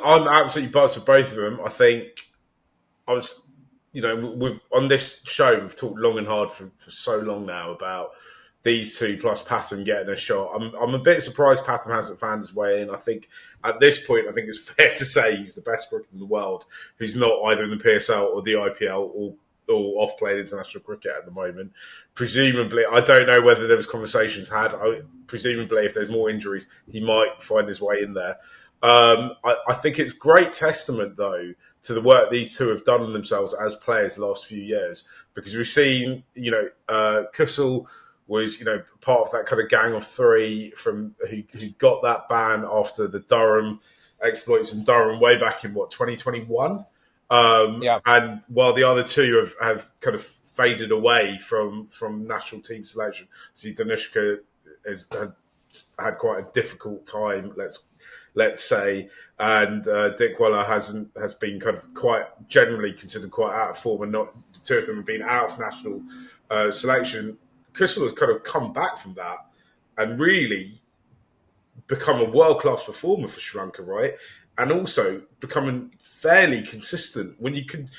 I'm absolutely buzzed with both of them. I think I was, we've on this show we've talked long and hard for so long now about these two plus Pathum getting a shot. I'm a bit surprised Pathum hasn't found his way in. I think at this point, I think it's fair to say he's the best cricketer in the world who's not either in the PSL or the IPL or off playing international cricket at the moment. Presumably, I don't know whether there was conversations had. Presumably, if there's more injuries, he might find his way in there. I think it's great testament, though, to the work these two have done on themselves as players the last few years, because we've seen, Kusal was, part of that kind of gang of three from who got that ban after the Durham exploits in Durham way back in 2021. Yeah. And while the other two have kind of faded away from national team selection, see, Danushka has had quite a difficult time. Let's say, and Dick Weller has been kind of quite generally considered quite out of form, and not two of them have been out of national selection. Crystal has kind of come back from that and really become a world class performer for Sri Lanka, right? And also becoming fairly consistent. When you could,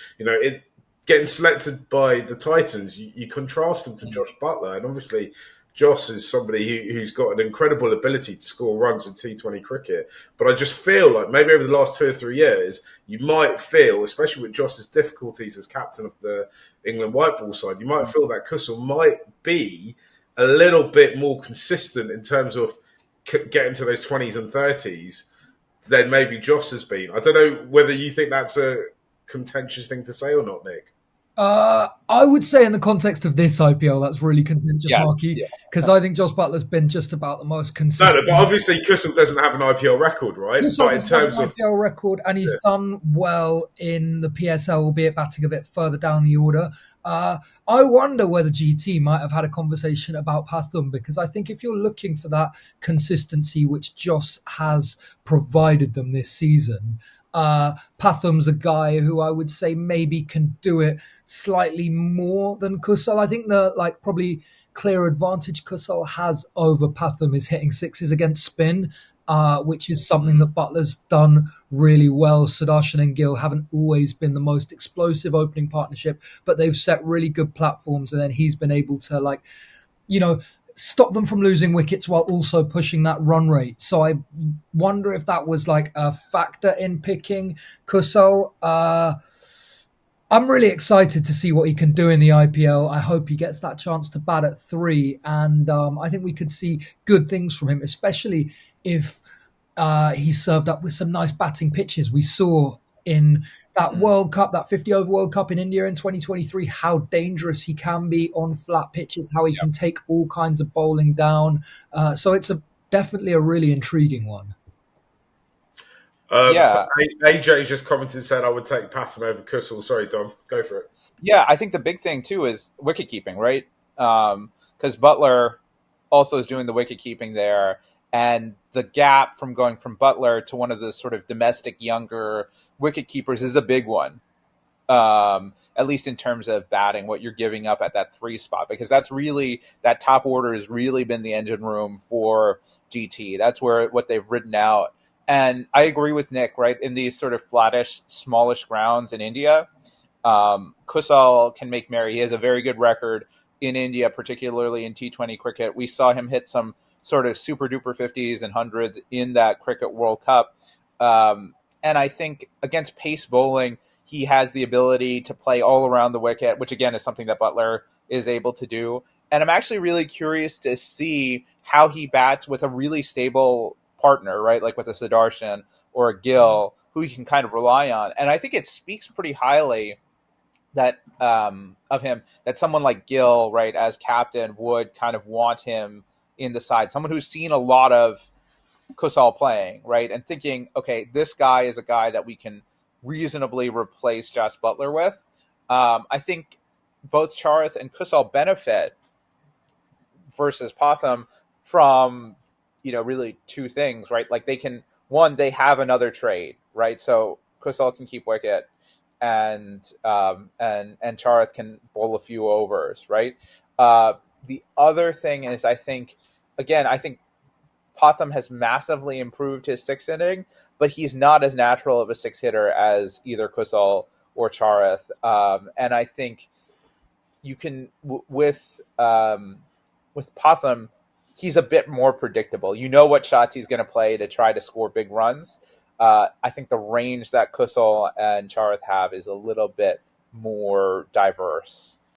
getting selected by the Titans, you contrast them to Josh Butler, and obviously Josh is somebody who's got an incredible ability to score runs in T20 cricket. But I just feel like maybe over the last 2 or 3 years, you might feel, especially with Josh's difficulties as captain of the England white ball side, you might feel that Kusal might be a little bit more consistent in terms of getting to those 20s and 30s than maybe Josh has been. I don't know whether you think that's a contentious thing to say or not, Nick. I would say in the context of this IPL, that's really contentious, Yes. Marky, because I think Josh Butler's been just about the most consistent. No, but obviously Kusal doesn't have an IPL record, right? Kusal But in doesn't have terms an of IPL record, and he's done well in the PSL, albeit batting a bit further down the order. I wonder whether GT might have had a conversation about Pathum, because I think if you're looking for that consistency which Josh has provided them this season, Pathum's a guy who I would say maybe can do it slightly more than Kusal. I think the probably clear advantage Kusal has over Pathum is hitting sixes against spin, which is something that Butler's done really well. Sudarshan and Gill haven't always been the most explosive opening partnership, but they've set really good platforms, and then he's been able to stop them from losing wickets while also pushing that run rate. So I wonder if that was like a factor in picking Kusal. I'm really excited to see what he can do in the IPL. I hope he gets that chance to bat at 3. And I think we could see good things from him, especially if he's served up with some nice batting pitches. We saw in that World Cup, that 50-over World Cup in India in 2023, how dangerous he can be on flat pitches, how he can take all kinds of bowling down. So it's definitely a really intriguing one. AJ just commented and said I would take Pathum over Kusal. Sorry, Dom. Go for it. Yeah, I think the big thing too is wicket keeping, right? Because Butler also is doing the wicket keeping there, and the gap from going from Butler to one of the sort of domestic younger wicket keepers is a big one. At least in terms of batting, what you're giving up at that 3 spot, because that's really, that top order has really been the engine room for GT. That's what they've ridden out. And I agree with Nick, right? In these sort of flattish, smallish grounds in India, Kusal can make merry. He has a very good record in India, particularly in T20 cricket. We saw him hit some sort of super duper 50s and 100s in that Cricket World Cup. And I think against pace bowling, he has the ability to play all around the wicket, which again is something that Butler is able to do. And I'm actually really curious to see how he bats with a really stable partner, right? Like with a Sudarshan or a Gill, who he can kind of rely on. And I think it speaks pretty highly that of him that someone like Gill, right, as captain, would kind of want him in the side. Someone who's seen a lot of Kusal playing, right, and thinking, okay, this guy is a guy that we can reasonably replace Josh Butler with. I think both Charith and Kusal benefit versus Pathum from, really 2 things, right? Like they have another trade, right? So Kusal can keep wicket, and Charith can bowl a few overs, right? The other thing is, I think Pathum has massively improved his sixth inning, but he's not as natural of a six hitter as either Kusal or Charith. And I think you can with Potham, he's a bit more predictable. You know what shots he's going to play to try to score big runs. I think the range that Kusal and Charith have is a little bit more diverse.